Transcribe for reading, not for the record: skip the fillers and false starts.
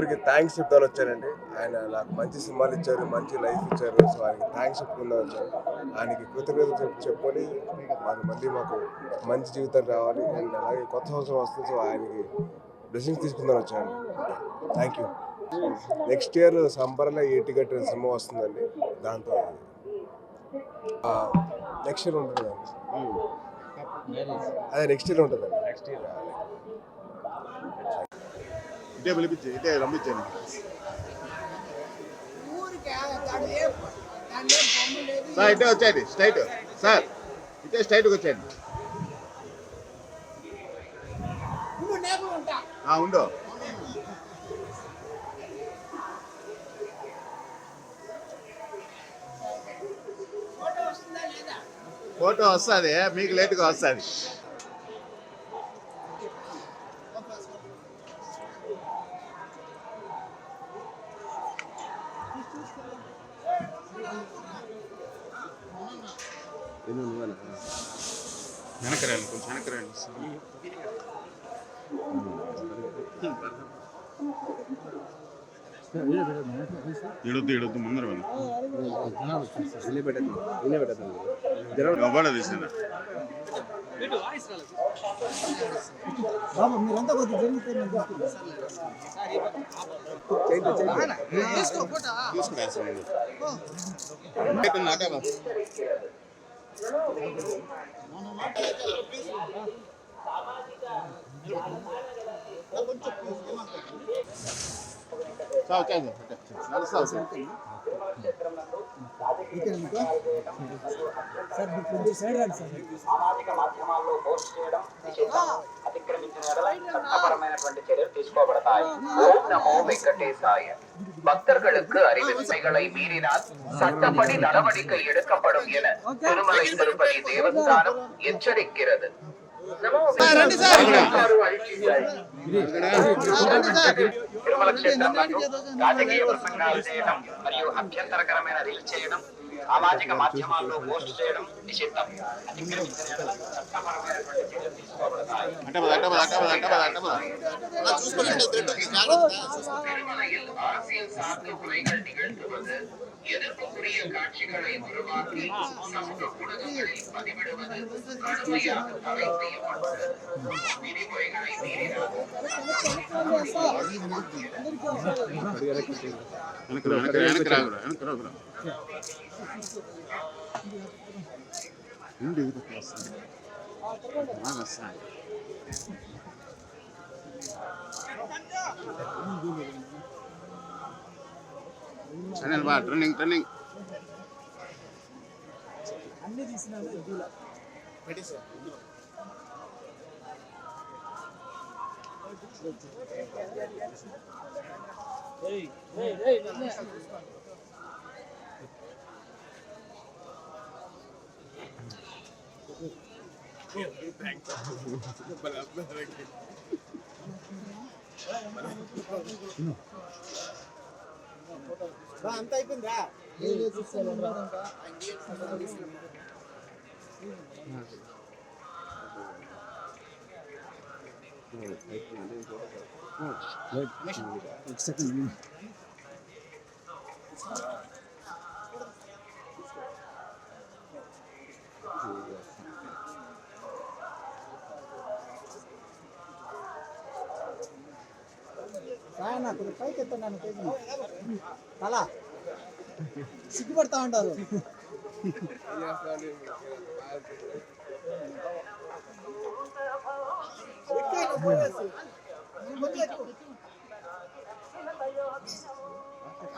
మెంబర్కి thanks చెప్తాను వచ్చానండి. ఆయన నాకు మంచి సినిమాలు ఇచ్చారు, మంచి లైఫ్ ఇచ్చారు. సో ఆయనకి థ్యాంక్స్ చెప్పుకుందాం వచ్చాను. ఆయనకి కృతజ్ఞతలు చెప్పుకొని మళ్ళీ మాకు మంచి జీవితం రావాలి అండ్ అలాగే కొత్త సంవత్సరం వస్తుంది. సో ఆయనకి బ్లెస్సింగ్స్ తీసుకుందాం వచ్చాను. Thank you. నెక్స్ట్ ఇయర్ సంబర్లో ఏటి గట్టిన సినిమా వస్తుందండి. దాంతో నెక్స్ట్ ఇయర్ ఉంటుంది. అదే నెక్స్ట్ ఇయర్ ఉంటుందండి. నెక్స్ట్ ఇయర్ ఇటే పిలిపించి ఇటే పంపించాను. సార్ ఇటే వచ్చాయండి స్ట్రైట్. సార్ ఇటే స్ట్రైట్గా వచ్చాయండి. ఉండు. ఫోటో వస్తుంది, మీకు లేట్గా వస్తుంది. వెనకరాలి, కొంచెం వెనకరాలి. ఇడొద్దు ముందర వాళ్ళు తీసిన మీరంతా కొద్దిగా సామాజిక మాధ్యమాల్లో పోస్ట్ చేయడం నిషేధం. అతిక్రమించిన చట్టపరమైనటువంటి చర్యలు తీసుకోబడతాయి. ఓం నమో వెంకటేశాయ. பக்தர்களுக்கு அறிவிப்பைகளை மீறினால் சட்டப்படி நடவடிக்கை எடுக்கப்படும் என திருமலை திருப்பதி தேவஸ்தானம் எச்சரிக்கிறது. తిరుమల క్షేత్రంలో రాజకీయ ప్రసంగాలు చేయడం మరియు అభ్యంతరకరమైన రీల్ చేయడం, సామాజిక మాధ్యమాల్లో పోస్ట్ చేయడం నిషిద్ధం. திருமலையில் அரசியல் சார்ந்த உரைகள் நிகழ்த்துவது, எதிர்ப்புக்குரிய காட்சிகளை உருவாக்கி சமூக ஊடகங்களில் பதிவிடுவது கடுமையாக தடை செய்யப்பட்டது. விதிமுறைகளை மீறினால் ట్రెండింగ్ అన్ని తీసినాను. అంత అయిపోయిందా? నాకు పైకి ఎత్తున్నాను అలా సిగ్గుపడతా ఉంటారు.